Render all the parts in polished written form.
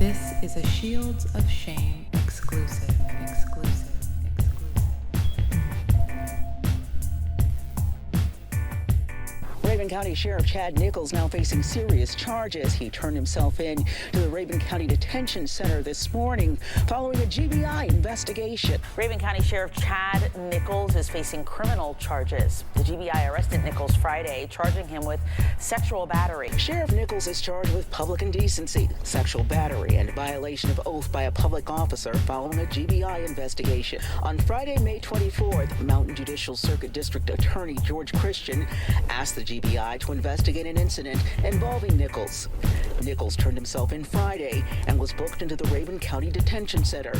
This is a Shields of Shame exclusive. Rabun County Sheriff Chad Nichols now facing serious charges. He turned himself in to the Rabun County Detention Center this morning following a GBI investigation. Rabun County Sheriff Chad Nichols is facing criminal charges. The GBI arrested Nichols Friday, charging him with sexual battery. Sheriff Nichols is charged with public indecency, sexual battery, and violation of oath by a public officer following a GBI investigation. On Friday, May 24th, Mountain Judicial Circuit District Attorney George Christian asked the GBI to investigate an incident involving Nichols. Nichols turned himself in Friday and was booked into the Rabun County Detention Center.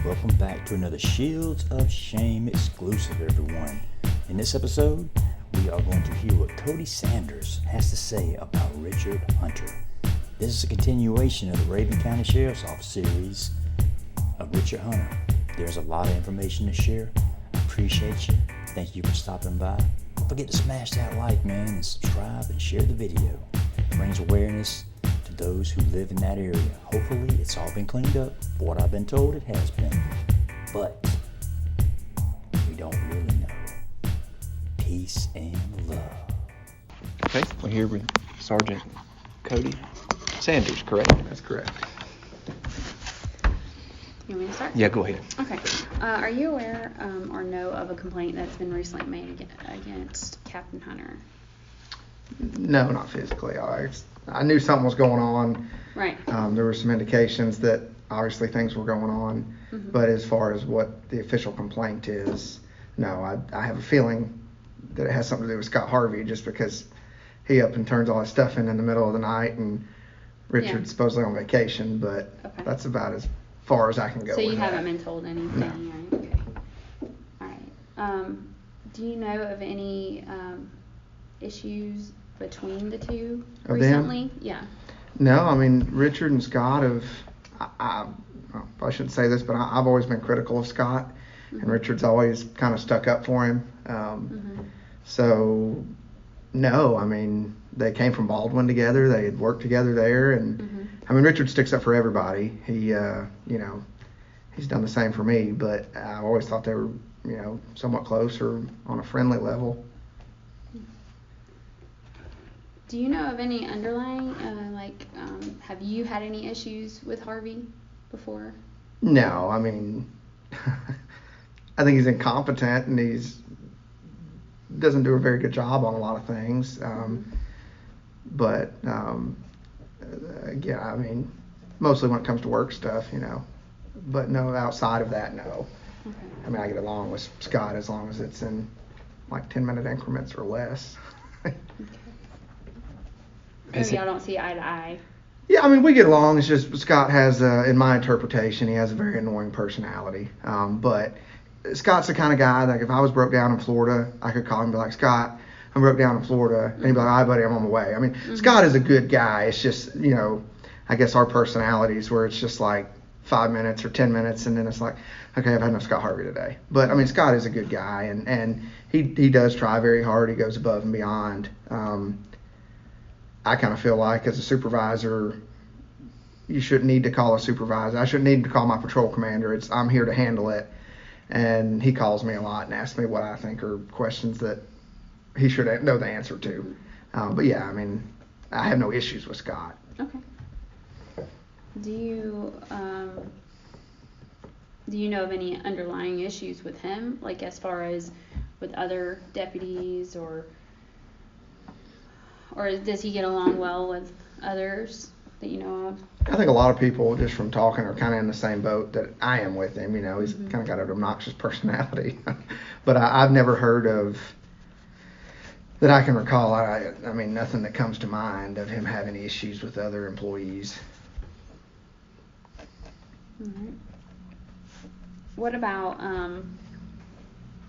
Welcome back to another Shields of Shame exclusive, everyone. In this episode, we are going to hear what Cody Sanders has to say about Richard Hunter. This is a continuation of the Rabun County Sheriff's Office series of Richard Hunter. There's a lot of information to share. I appreciate you. Thank you for stopping by. Don't forget to smash that like, man, and subscribe and share the video. It brings awareness to those who live in that area. Hopefully it's all been cleaned up. For what I've been told, it has been. But we don't really know. Peace and love. Okay, we're here with Sergeant Cody Sanders, correct? That's correct. You want me to start? Yeah, go ahead. Okay. Are you aware or know of a complaint that's been recently made against Captain Hunter? No, not physically. I knew something was going on. Right. There were some indications that obviously things were going on, but as far as what the official complaint is, no. I have a feeling that it has something to do with Scott Harvey, just because he up and turns all his stuff in the middle of the night, and Richard's supposedly on vacation, but that's about as far as I can go. So you with haven't that. been told anything, No. right? Okay. All right. Do you know of any issues between the two Of them? recently? Yeah. No, I mean, Richard and Scott have, I shouldn't say this, but I've always been critical of Scott, and Richard's always kind of stuck up for him. So, no, I mean, they came from Baldwin together. They had worked together there, and I mean, Richard sticks up for everybody. He, he's done the same for me, but I always thought they were, somewhat close or on a friendly level. Do you know of any underlying, have you had any issues with Harvey before? No, I mean, I think he's incompetent, and doesn't do a very good job on a lot of things. But again, I mean, mostly when it comes to work stuff, but no, outside of that, no. Okay. I mean, I get along with Scott as long as it's in like 10-minute increments or less. So y'all don't see eye to eye? Yeah, I mean, we get along. It's just Scott has, in my interpretation, he has a very annoying personality. But Scott's the kind of guy that if I was broke down in Florida, I could call him and be like, Scott, I'm broke down in Florida. And he'd be like, all right, buddy, I'm on my way. I mean, Scott is a good guy. It's just, I guess our personalities where it's just like 5 minutes or 10 minutes, and then it's like, okay, I've had enough Scott Harvey today. But, I mean, Scott is a good guy, and he does try very hard. He goes above and beyond. I kind of feel like as a supervisor, you shouldn't need to call a supervisor. I shouldn't need to call my patrol commander. I'm here to handle it. And he calls me a lot and asks me what I think are questions that he should know the answer to. But yeah, I mean, I have no issues with Scott. Okay. Do you know of any underlying issues with him, like as far as with other deputies, or does he get along well with others that you know of? I think a lot of people, just from talking, are kind of in the same boat that I am with him. He's kind of got an obnoxious personality. But I've never heard of, that I can recall, I mean, nothing that comes to mind of him having issues with other employees. All right. What about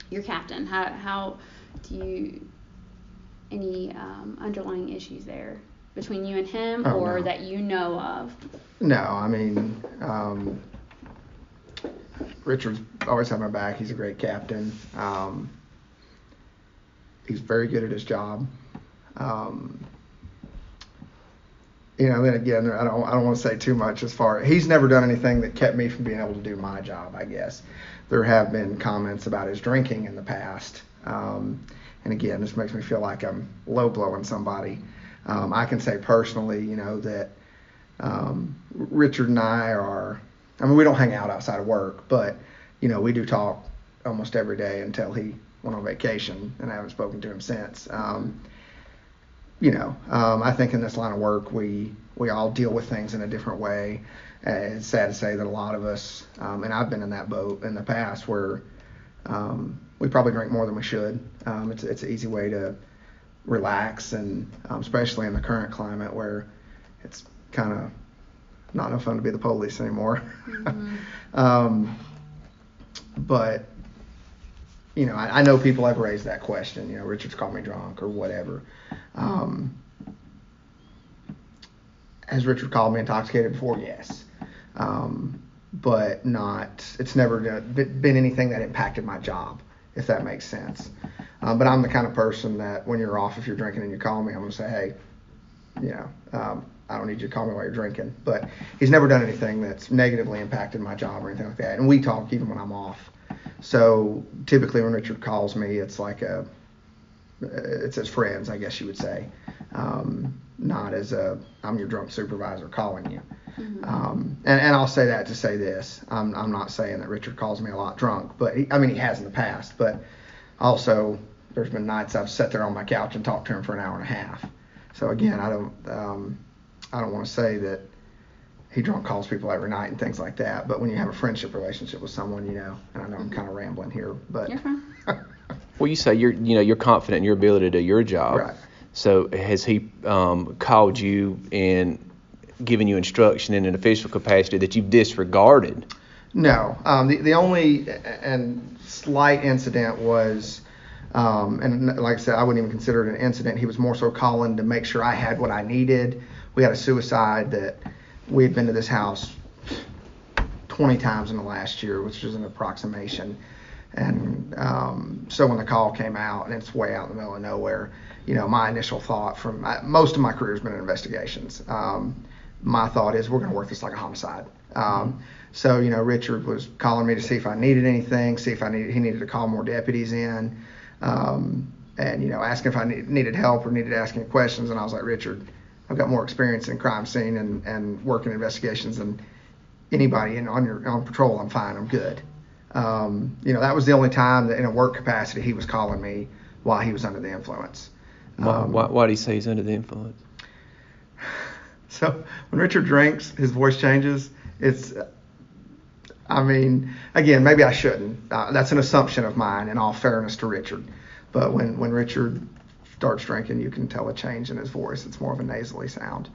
your captain? How do you, any underlying issues there between you and him, or no. that you know of? No, I mean, Richard's always had my back. He's a great captain. He's very good at his job. then again, I don't want to say too much as far. He's never done anything that kept me from being able to do my job, I guess. There have been comments about his drinking in the past. And again, this makes me feel like I'm low blowing somebody. I can say personally, that Richard and I we don't hang out outside of work, but, we do talk almost every day until he went on vacation, and I haven't spoken to him since. I think in this line of work, we all deal with things in a different way. It's sad to say that a lot of us, and I've been in that boat in the past, where we probably drink more than we should. It's an easy way to relax, and especially in the current climate where it's kind of not no fun to be the police anymore. Mm-hmm. But I know people have raised that question. Richard's called me drunk or whatever. Has Richard called me intoxicated before? Yes. But not. It's never been anything that impacted my job, if that makes sense. But I'm the kind of person that when you're off, if you're drinking and you call me, I'm going to say, hey, I don't need you to call me while you're drinking. But he's never done anything that's negatively impacted my job or anything like that. And we talk even when I'm off. So typically when Richard calls me, it's like it's as friends, I guess you would say. Not as I'm your drunk supervisor calling you. Mm-hmm. And I'll say that to say this. I'm not saying that Richard calls me a lot drunk, but he has in the past. But also, there's been nights I've sat there on my couch and talked to him for an hour and a half. So again, I don't want to say that he drunk calls people every night and things like that. But when you have a friendship relationship with someone, and I know I'm kind of rambling here, but You're fine. Well, you say you're confident in your ability to do your job. Right. So has he called you and given you instruction in an official capacity that you've disregarded? No. The only and slight incident was, and like I said, I wouldn't even consider it an incident. He was more so calling to make sure I had what I needed. We had a suicide that we had been to this house 20 times in the last year, which is an approximation. And so when the call came out, and it's way out in the middle of nowhere, my initial thought from most of my career has been in investigations. My thought is we're going to work this like a homicide. So, Richard was calling me to see if I needed anything, see if he needed to call more deputies in, and, asking if I needed help or needed asking questions. And I was like, Richard, I've got more experience in crime scene and working investigations than anybody on patrol. I'm fine. I'm good. That was the only time that in a work capacity he was calling me while he was under the influence. Why do you say he's under the influence? So when Richard drinks, his voice changes. Again, maybe I shouldn't. That's an assumption of mine in all fairness to Richard. But when Richard starts drinking, you can tell a change in his voice. It's more of a nasally sound.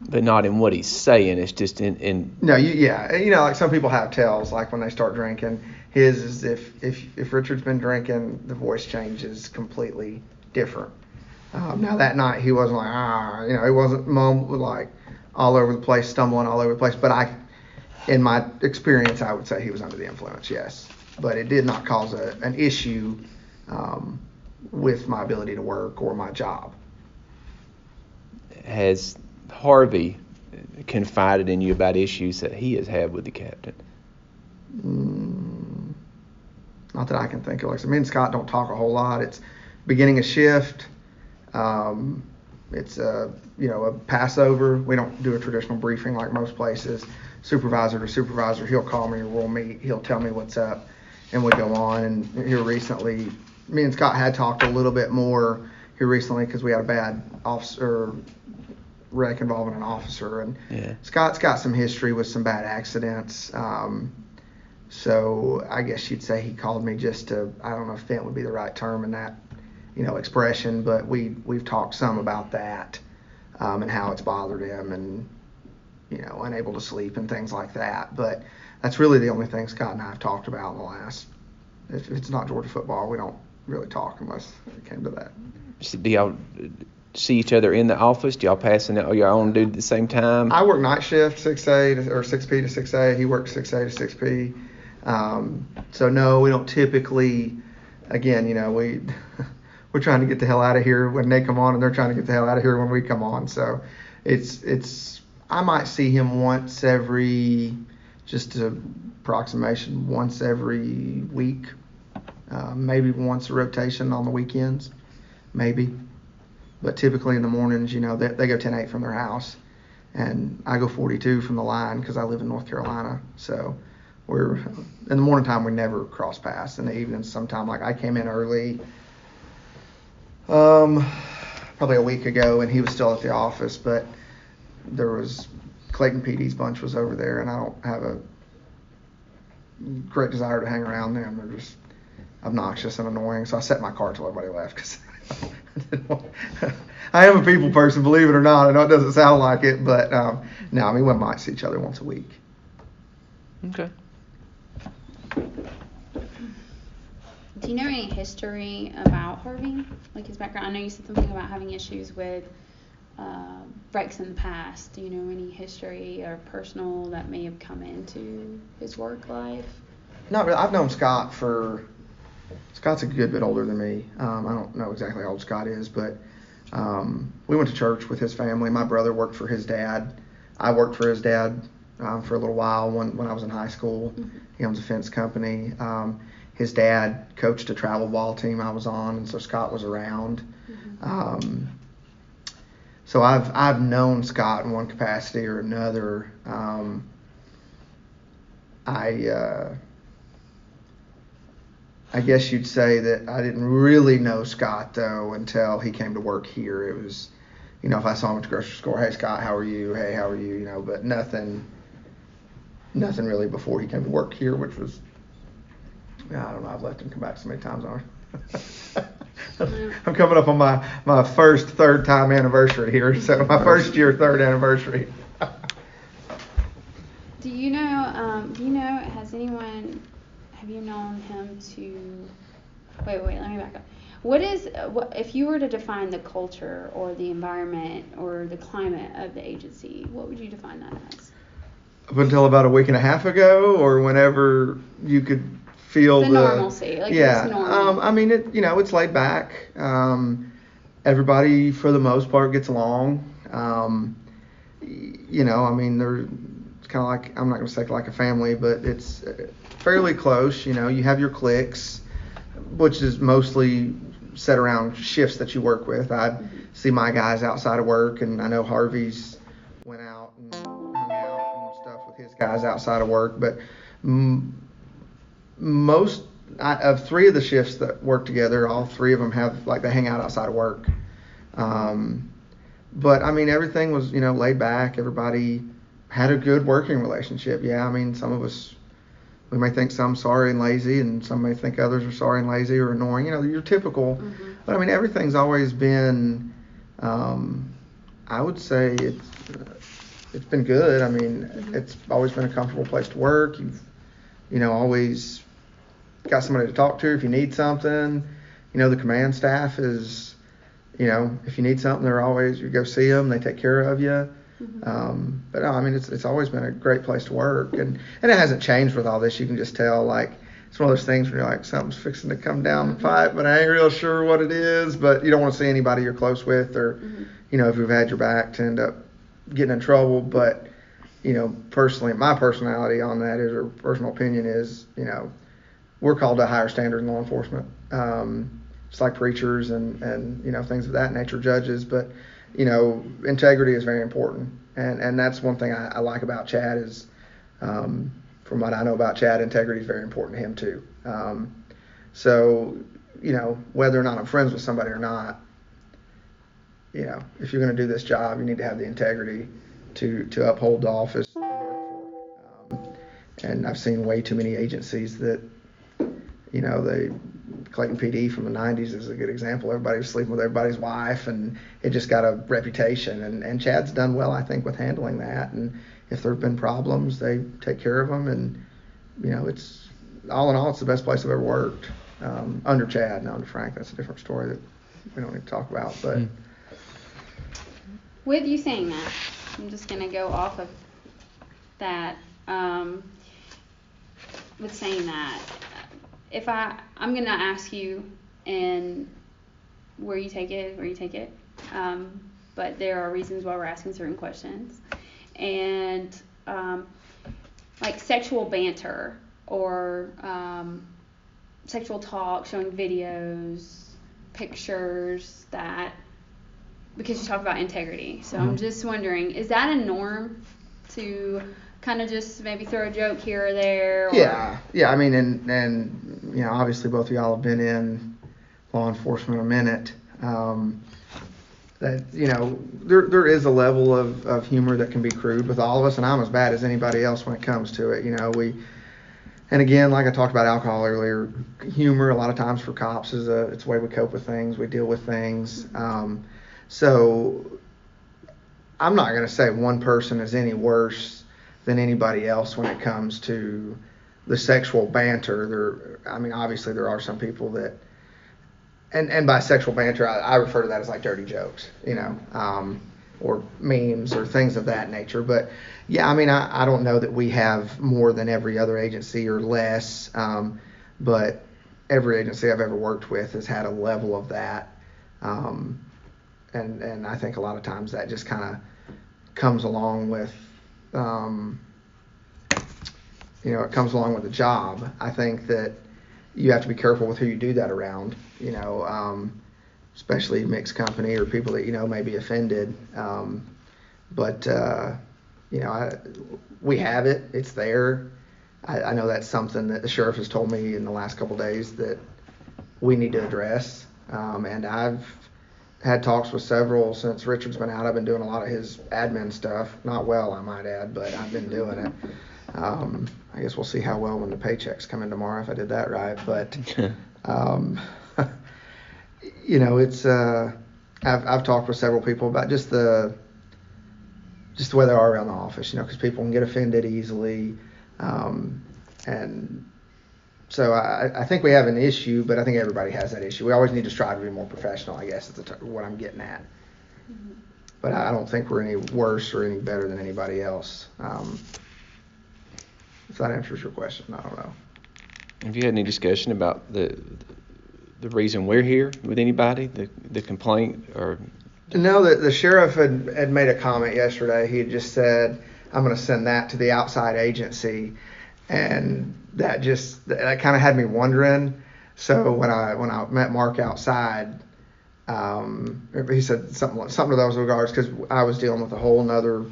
But not in what he's saying. It's just in. No, like some people have tells, like when they start drinking. His is if Richard's been drinking, the voice changes completely different. Now that night he wasn't like he wasn't like all over the place, stumbling all over the place. But in my experience, I would say he was under the influence, yes. But it did not cause an issue with my ability to work or my job. Has Harvey confided in you about issues that he has had with the captain? Not that I can think of. Like, me and Scott don't talk a whole lot. It's beginning a shift. It's a Passover. We don't do a traditional briefing like most places. Supervisor to supervisor, he'll call me or we'll meet. He'll tell me what's up, and we go on. And here recently, me and Scott had talked a little bit more here recently because we had a bad officer wreck involving an officer, and Scott's got some history with some bad accidents. So I guess you'd say he called me just to, I don't know if vent would be the right term in that, expression, but we've talked some about that, and how it's bothered him and, unable to sleep and things like that. But that's really the only thing Scott and I have talked about in the last, if it's not Georgia football, we don't really talk unless it came to that. Do y'all see each other in the office? Do y'all passing out? Y'all on duty at the same time? I work night shift, 6A or 6P to 6A. He works 6A to 6P. So no, we don't typically. Again, we're trying to get the hell out of here when they come on, and they're trying to get the hell out of here when we come on. So it's I might see him once every, just an approximation, once every week, maybe once a rotation on the weekends, maybe. But typically in the mornings, you know, they go 10-8 from their house, and I go 42 from the line because I live in North Carolina. So we're in the morning time, we never cross paths. In the evenings, sometime, like I came in early, probably a week ago, and he was still at the office, but there was Clayton PD's bunch was over there, and I don't have a great desire to hang around them. They're just obnoxious and annoying. So I set my car till everybody left because I am a people person, believe it or not. I know it doesn't sound like it, but no, I mean, we might see each other once a week. Okay. Do you know any history about Harvey, like his background? I know you said something about having issues with Rex in the past. Do you know any history or personal that may have come into his work life? Not really. I've known Scott Scott's a good bit older than me. I don't know exactly how old Scott is, but we went to church with his family. My brother worked for his dad. I worked for his dad for a little while when I was in high school. Mm-hmm. He owns a fence company. His dad coached a travel ball team I was on, and so Scott was around. Mm-hmm. So I've known Scott in one capacity or another. I guess you'd say that I didn't really know Scott, though, until he came to work here. It was, you know, if I saw him at the grocery store, hey, Scott, how are you? Hey, how are you? You know, but nothing really before he came to work here, which was, I don't know, I've left him come back so many times on I'm coming up on my third time anniversary here, so my first year, third anniversary. Do you know, have you known him to, wait, let me back up. What if you were to define the culture or the environment or the climate of the agency, what would you define that as? Up until about a week and a half ago, or whenever you could feel the normalcy, like yeah. It's normal. I mean, it's laid back. Everybody, for the most part, gets along. You know, I mean, it's kind of like, I'm not going to say like a family, but it's fairly close. You know, you have your cliques, which is mostly set around shifts that you work with. I see my guys outside of work, and I know Harvey's went out and hung out and stuff with his guys outside of work, but most of three of the shifts that work together, all three of them have, like, they hang out outside of work. But I mean, everything was, you know, laid back. Everybody had a good working relationship. Yeah, I mean, some of us, we may think some sorry and lazy, and some may think others are sorry and lazy or annoying. You know, you're typical. Mm-hmm. But I mean, everything's always been, I would say it's been good. I mean, it's always been a comfortable place to work. You've, you know, always got somebody to talk to if you need something. You know, the command staff is, you know, if you need something, they're always, you go see them, they take care of you. Mm-hmm. But no, I mean, it's always been a great place to work, and it hasn't changed with all this. You can just tell, like, it's one of those things where you're like, something's fixing to come down the pipe, but I ain't real sure what it is. But you don't want to see anybody you're close with, or, you know, if you've had your back, to end up getting in trouble. But, you know, personally, my personality on that is, or personal opinion is, you know, we're called to a higher standard in law enforcement. It's like preachers and you know, things of that nature, judges. But, you know, integrity is very important. And that's one thing I like about Chad is, from what I know about Chad, integrity is very important to him too. So, you know, whether or not I'm friends with somebody or not, you know, if you're going to do this job, you need to have the integrity to uphold the office you work for. And I've seen way too many agencies that, you know, Clayton PD from the 90s is a good example. Everybody was sleeping with everybody's wife, and it just got a reputation. And Chad's done well, I think, with handling that. And if there have been problems, they take care of them. And, you know, it's, all in all, it's the best place I've ever worked. Under Chad. Now, under Frank, that's a different story that we don't need to talk about. But with you saying that, I'm just going to go off of that. With saying that, if I'm going to ask you in where you take it. But there are reasons why we're asking certain questions. And like sexual banter or sexual talk, showing videos, pictures, that, because you talk about integrity. So I'm just wondering, is that a norm to kind of just maybe throw a joke here or there? Or? Yeah. I mean, and you know, obviously both of y'all have been in law enforcement a minute. That, you know, there is a level of humor that can be crude with all of us, and I'm as bad as anybody else when it comes to it. You know, and again, like I talked about alcohol earlier, humor a lot of times for cops is it's a way we cope with things, we deal with things. So I'm not going to say one person is any worse than anybody else when it comes to the sexual banter. I mean, obviously there are some people that, and by sexual banter, I refer to that as like dirty jokes, you know, or memes or things of that nature. But yeah, I mean, I don't know that we have more than every other agency or less, but every agency I've ever worked with has had a level of that. And I think a lot of times that just kind of comes along with, you know, it comes along with the job. I think that you have to be careful with who you do that around, you know, especially mixed company or people that, you know, may be offended. But you know, we have it. It's there. I know that's something that the sheriff has told me in the last couple of days that we need to address. And I've had talks with several since Richard's been out. I've been doing a lot of his admin stuff. Not well, I might add, but I've been doing it. I guess we'll see how well when the paychecks come in tomorrow if I did that right. But you know, it's I've talked with several people about just the way they are around the office, you know, because people can get offended easily, and so I think we have an issue, but I think everybody has that issue. We always need to strive to be more professional, I guess, is what I'm getting at. Mm-hmm. But I don't think we're any worse or any better than anybody else. If that answers your question, I don't know. Have you had any discussion about the reason we're here with anybody, the complaint or? No, the sheriff had made a comment yesterday. He had just said, I'm going to send that to the outside agency. And that kind of had me wondering. So when I met Mark outside, he said something to those regards, because I was dealing with a whole nother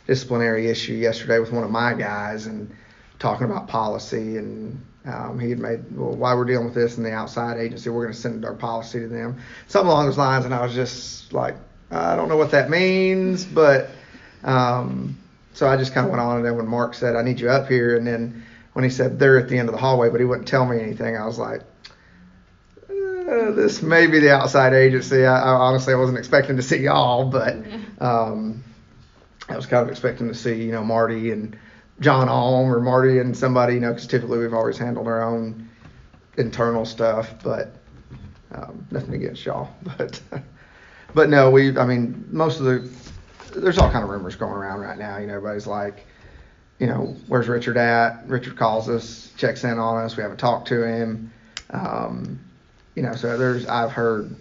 disciplinary issue yesterday with one of my guys and talking about policy, and he had made, well, why we're dealing with this in the outside agency, we're going to send our policy to them, something along those lines. And I was just like, I don't know what that means, but so I just kind of went on. And then when Mark said, I need you up here, and then when he said they're at the end of the hallway, but he wouldn't tell me anything, I was like, this may be the outside agency. I honestly wasn't expecting to see y'all, but I was kind of expecting to see, you know, Marty and John Alm or Marty and somebody, you know, because typically we've always handled our own internal stuff, but nothing against y'all. But no, I mean, there's all kind of rumors going around right now. You know, everybody's like, you know, where's Richard at? Richard calls us, checks in on us. We haven't talked to him. You know, so I've heard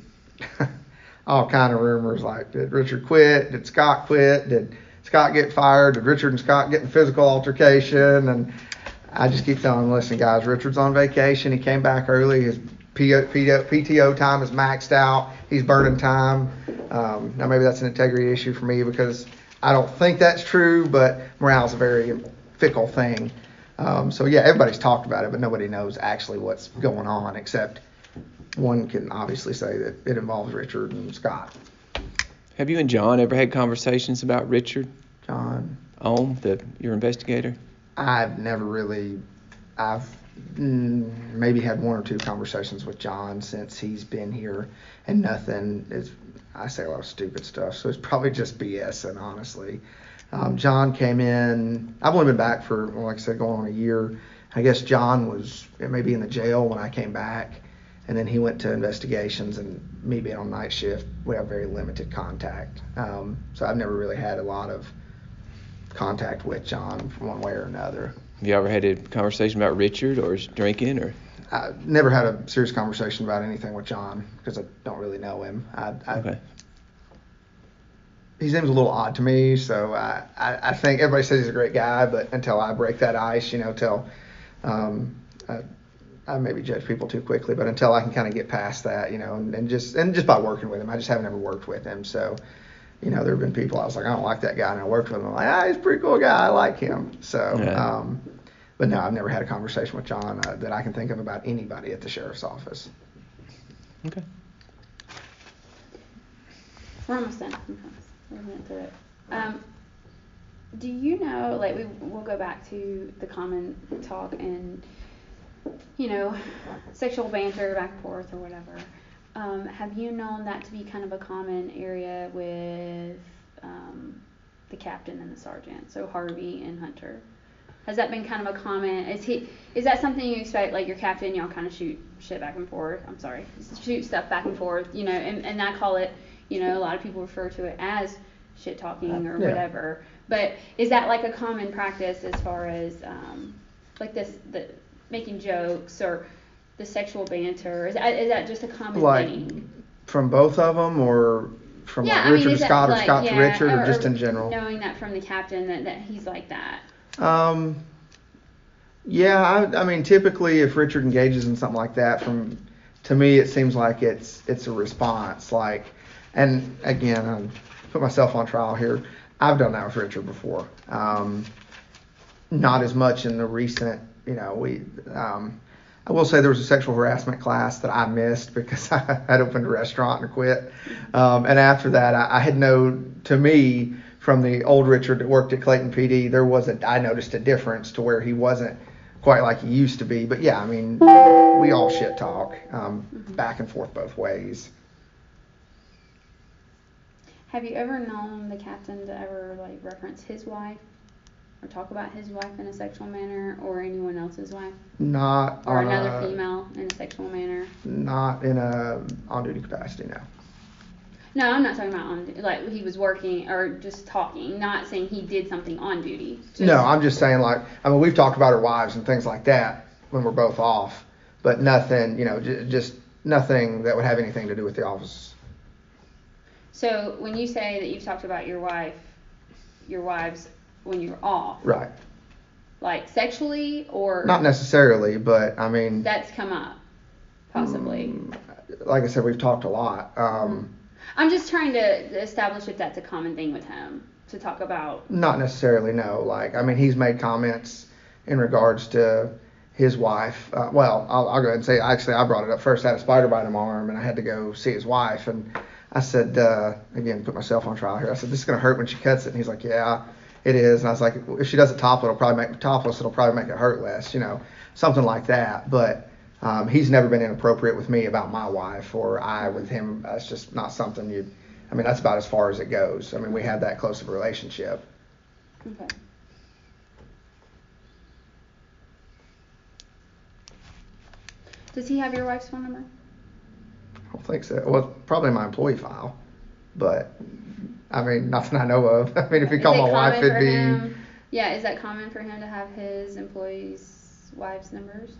all kind of rumors like, did Richard quit? Did Scott quit? Did Scott get fired? Did Richard and Scott get in physical altercation? And I just keep telling them, listen, guys, Richard's on vacation. He came back early. His PTO time is maxed out. He's burning time. Now maybe that's an integrity issue for me because I don't think that's true, but morale is a very fickle thing. So yeah, everybody's talked about it, but nobody knows actually what's going on, except one can obviously say that it involves Richard and Scott. Have you and John ever had conversations about Richard? John Ohm, your investigator? I've maybe had one or two conversations with John since he's been here, and nothing is, I say a lot of stupid stuff, so it's probably just BSing, honestly. John came in, I've only been back for, well, like I said, going on a year. I guess John was maybe in the jail when I came back, and then he went to investigations, and me being on night shift, we have very limited contact. So I've never really had a lot of contact with John from one way or another. Have you ever had a conversation about Richard or his drinking? Or I never had a serious conversation about anything with John because I don't really know him. Okay. He seems a little odd to me, so I think everybody says he's a great guy, but until I break that ice, I maybe judge people too quickly, but until I can kind of get past that, and just by working with him, I just haven't ever worked with him. So, there have been people I was like, I don't like that guy, and I worked with him. I'm like, he's a pretty cool guy. I like him. So, Yeah. but no, I've never had a conversation with John that I can think of about anybody at the sheriff's office. Okay. We're almost done. We're getting through it. Do you know, like, we'll go back to the common talk and, sexual banter back and forth or whatever. Have you known that to be kind of a common area with the captain and the sergeant, so Harvey and Hunter? Has that been kind of a common, is that something you expect, like your captain, y'all kind of shoot shit back and forth, shoot stuff back and forth, and I call it, a lot of people refer to it as shit talking or whatever, but is that like a common practice as far as, like the making jokes or the sexual banter, is that just a common thing? From both of them, or from Richard to Scott, or Scott to Richard, or just in general? Knowing that from the captain that he's like that. I mean, typically if Richard engages in something like that, to me it seems like it's a response. Like, and again, I put myself on trial here. I've done that with Richard before. Not as much in the recent, I will say there was a sexual harassment class that I missed because I had opened a restaurant and quit. And after that, I had known, to me, from the old Richard that worked at Clayton PD, I noticed a difference to where he wasn't quite like he used to be. But yeah, I mean, we all shit talk, back and forth both ways. Have you ever known the captain to ever reference his wife or talk about his wife in a sexual manner, or anyone else's wife? Not or another female in a sexual manner? Not in a on-duty capacity, no. No, I'm not talking about he was working or just talking, not saying he did something on duty. No, I'm just saying we've talked about our wives and things like that when we're both off, but nothing, just nothing that would have anything to do with the office. So when you say that you've talked about your wives when you're off. Right. Like sexually or? Not necessarily, but I mean. That's come up, possibly. Like I said, we've talked a lot. I'm just trying to establish if that's a common thing with him to talk about. Not necessarily, no. He's made comments in regards to his wife. I'll go ahead and say, actually, I brought it up first. I had a spider bite in my arm, and I had to go see his wife. And I said, again, put myself on trial here. I said, this is going to hurt when she cuts it. And he's like, yeah, it is. And I was like, if she does it topless, it'll probably make it hurt less, something like that. But he's never been inappropriate with me about my wife, or I with him. That's just not something that's about as far as it goes. We had that close of a relationship. Okay. Does he have your wife's phone number? I don't think so. Well, probably my employee file, but nothing I know of. If you call my wife, it'd be. Yeah, is that common for him to have his employees' wives' numbers?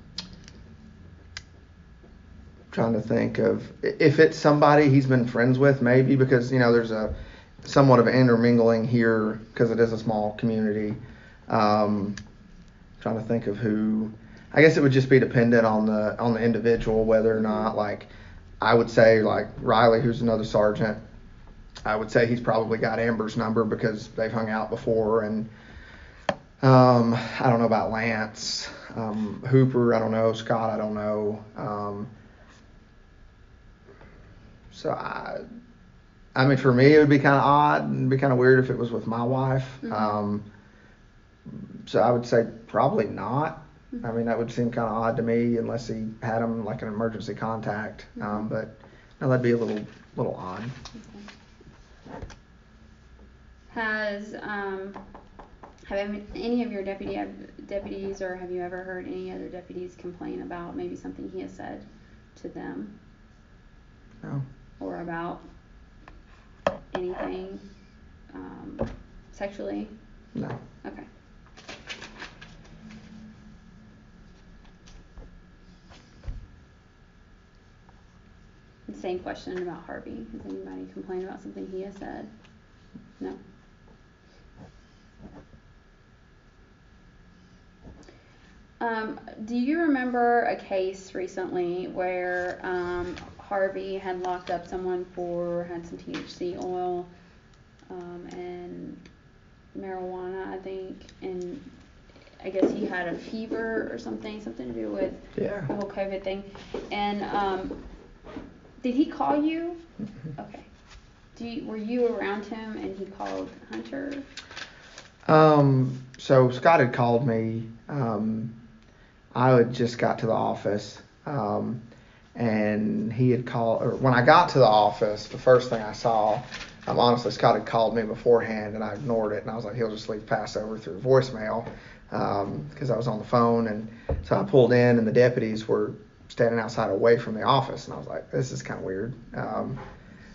Trying to think of if it's somebody he's been friends with, maybe, because there's a somewhat of an intermingling here because it is a small community. Trying to think of who. I guess it would just be dependent on the individual whether or not I would say Riley, who's another sergeant. I would say he's probably got Amber's number because they've hung out before, and I don't know about Lance, Hooper. I don't know, Scott. I don't know. So for me, it would be kind of odd and be kind of weird if it was with my wife. Mm-hmm. So I would say probably not. That would seem kind of odd to me unless he had him like an emergency contact. But no, that'd be a little odd. Okay. Have any of your deputies, or have you ever heard any other deputies complain about maybe something he has said to them? No. Or about anything sexually? No. Okay. same question about Harvey. Has anybody complained about something he has said? No. Do you remember a case recently where Harvey had locked up someone had some THC oil and marijuana, I think, and I guess he had a fever or something to do with the whole COVID thing. And did he call you? Okay. Were you around him and he called Hunter? So Scott had called me. I had just got to the office, and he had called, or when I got to the office, the first thing I saw, honestly, Scott had called me beforehand, and I ignored it, and I was like, he'll just leave Passover through voicemail, because I was on the phone, and so I pulled in, and the deputies were standing outside away from the office, and I was like, this is kind of weird.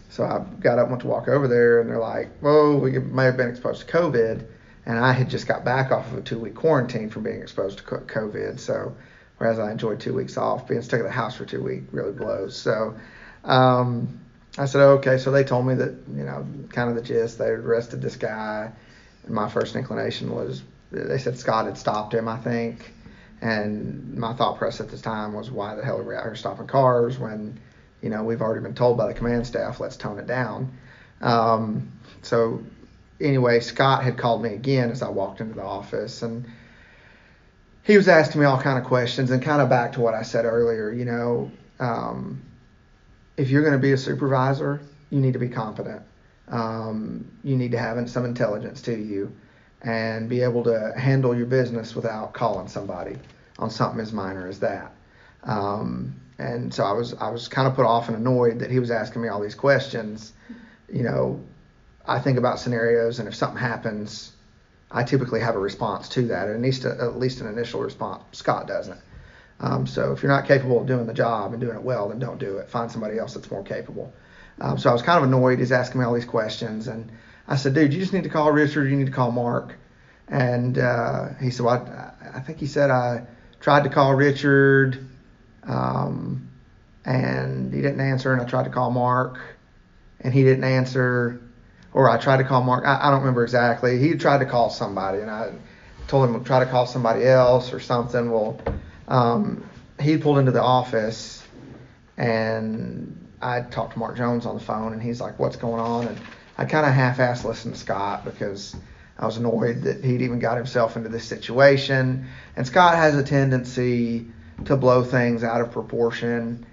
So I got up, went to walk over there, and they're like, whoa, we may have been exposed to COVID. And I had just got back off of a 2-week quarantine from being exposed to COVID. So, whereas I enjoyed 2 weeks off, being stuck at the house for 2 weeks really blows. So, I said, okay. So they told me that, kind of the gist. They arrested this guy. And my first inclination was, they said Scott had stopped him, I think. And my thought process at this time was, why the hell are we out here stopping cars when, we've already been told by the command staff, let's tone it down. So anyway, Scott had called me again as I walked into the office, and he was asking me all kind of questions, and kind of back to what I said earlier, if you're going to be a supervisor, you need to be competent. You need to have some intelligence to you and be able to handle your business without calling somebody on something as minor as that. And so I was kind of put off and annoyed that he was asking me all these questions. I think about scenarios, and if something happens, I typically have a response to that, at least an initial response. Scott doesn't. So if you're not capable of doing the job and doing it well, then don't do it. Find somebody else that's more capable. So I was kind of annoyed. He's asking me all these questions, and I said, dude, you just need to call Richard. You need to call Mark. And he said, well, I think he said I tried to call Richard, and he didn't answer, and I tried to call Mark, and he didn't answer. Or I tried to call Mark. I don't remember exactly. He tried to call somebody, and I told him to try to call somebody else or something. Well, he pulled into the office, and I talked to Mark Jones on the phone, and he's like, what's going on? And I kind of half-assed listened to Scott because I was annoyed that he'd even got himself into this situation. And Scott has a tendency to blow things out of proportion,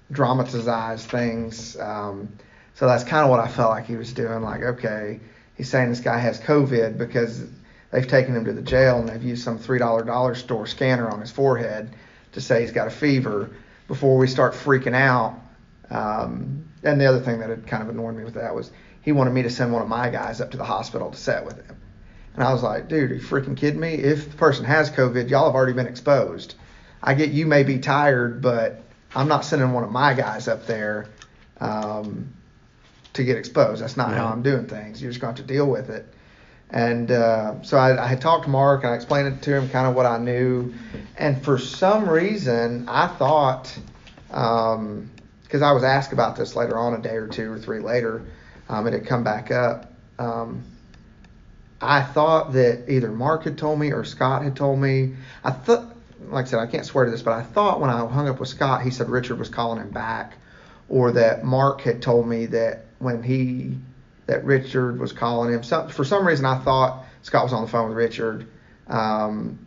dramatize things. So that's kind of what I felt like he was doing. Like, okay, he's saying this guy has COVID because they've taken him to the jail and they've used some $3 dollar store scanner on his forehead to say he's got a fever before we start freaking out. And the other thing that had kind of annoyed me with that was he wanted me to send one of my guys up to the hospital to sit with him. And I was like, dude, are you freaking kidding me? If the person has COVID, y'all have already been exposed. I get you may be tired, but I'm not sending one of my guys up there to get exposed. That's not how I'm doing things. You're just going to have to deal with it. And so I had talked to Mark, and I explained it to him kind of what I knew. And for some reason, I thought, because I was asked about this later on, a day or 2 or 3 later, it had come back up. I thought that either Mark had told me or Scott had told me. I thought, like I said, I can't swear to this, but I thought when I hung up with Scott, he said Richard was calling him back, or that Mark had told me that that Richard was calling him. For some reason, I thought Scott was on the phone with Richard, and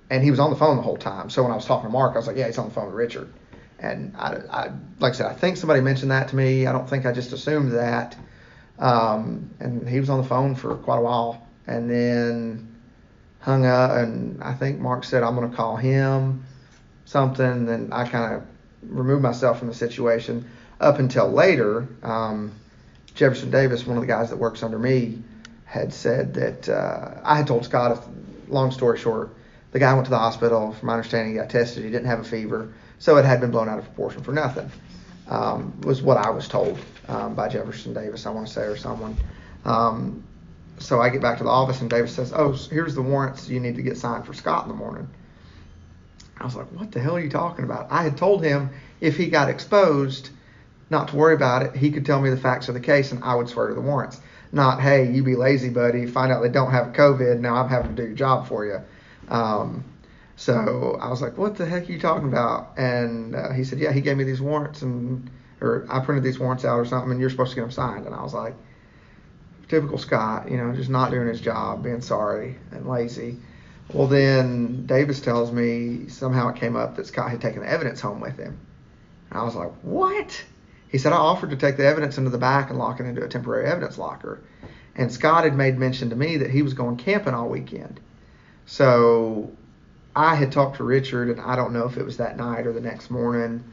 he was on the phone the whole time. So when I was talking to Mark, I was like, yeah, he's on the phone with Richard. And I like I said, I think somebody mentioned that to me. I don't think I just assumed that. And he was on the phone for quite a while, and then hung up. And I think Mark said, I'm going to call him something. And I kind of removed myself from the situation up until later. Jefferson Davis, one of the guys that works under me, had said that I had told Scott, long story short, the guy went to the hospital. From my understanding, he got tested. He didn't have a fever, so it had been blown out of proportion for nothing, was what I was told by Jefferson Davis, I want to say, or someone. So I get back to the office, and Davis says, oh, here's the warrants you need to get signed for Scott in the morning. I was like, what the hell are you talking about? I had told him if he got exposed, not to worry about it. He could tell me the facts of the case, and I would swear to the warrants. Not, hey, you be lazy, buddy. Find out they don't have COVID. Now I'm having to do your job for you. So I was like, what the heck are you talking about? And he said, yeah, he gave me these warrants, or I printed these warrants out or something, and you're supposed to get them signed. And I was like, typical Scott, just not doing his job, being sorry and lazy. Well, then Davis tells me somehow it came up that Scott had taken the evidence home with him. And I was like, what? He said, I offered to take the evidence into the back and lock it into a temporary evidence locker. And Scott had made mention to me that he was going camping all weekend. So I had talked to Richard, and I don't know if it was that night or the next morning.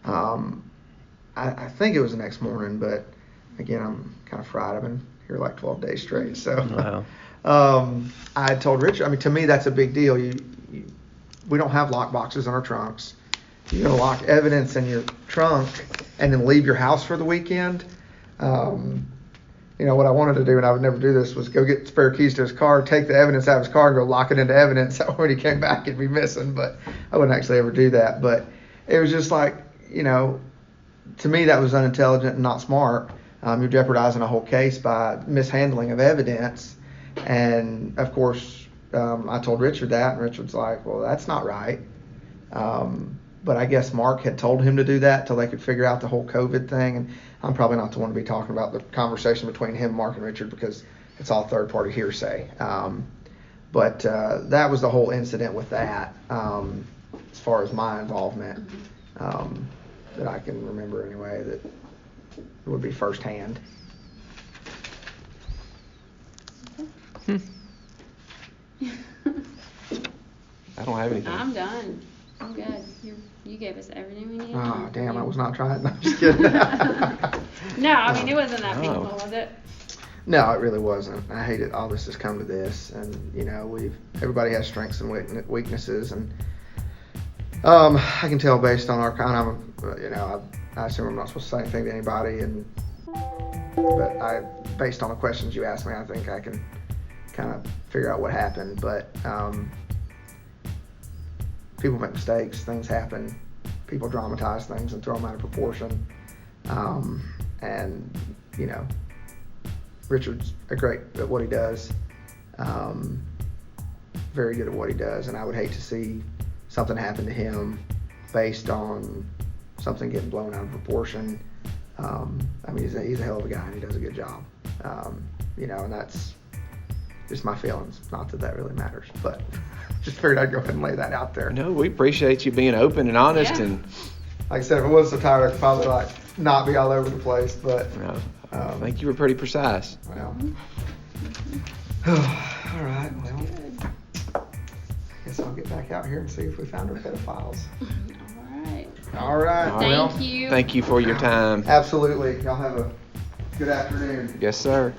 I think it was the next morning, but again, I'm kind of fried. I've been here like 12 days straight. So I had told Richard, to me, that's a big deal. We don't have lock boxes in our trunks. You're going to lock evidence in your trunk and then leave your house for the weekend. What I wanted to do, and I would never do this, was go get spare keys to his car, take the evidence out of his car, and go lock it into evidence. That when he came back, it'd be missing. But I wouldn't actually ever do that. But it was just like, to me, that was unintelligent and not smart. You're jeopardizing a whole case by mishandling of evidence. And, of course, I told Richard that, and Richard's like, well, that's not right. But I guess Mark had told him to do that till they could figure out the whole COVID thing. And I'm probably not the one to be talking about the conversation between him, Mark, and Richard, because it's all third-party hearsay. But that was the whole incident with that, as far as my involvement, that I can remember anyway, that would be firsthand. I don't have anything. I'm done. I'm good. You gave us everything we needed. Oh, damn, I was not trying. No, I'm just kidding. No, it wasn't that painful, was it? No, it really wasn't. I hate it. All this has come to this, and everybody has strengths and weaknesses, and I can tell based on our kind of, I assume I'm not supposed to say anything to anybody, but based on the questions you asked me, I think I can kind of figure out what happened. But people make mistakes, things happen, people dramatize things and throw them out of proportion, and Richard's great at what he does, very good at what he does, and I would hate to see something happen to him based on something getting blown out of proportion. He's a hell of a guy, and he does a good job, and that's just my feelings. Not that really matters, but just figured I'd go ahead and lay that out there. No, we appreciate you being open and honest. Yeah. And like I said, if I wasn't so tired, I could probably not be all over the place, but I think you were pretty precise. Well, all right, well, I guess I'll get back out here and see if we found our pedophiles. All right. Thank you. Thank you for your time. Absolutely. Y'all have a good afternoon. Yes, sir.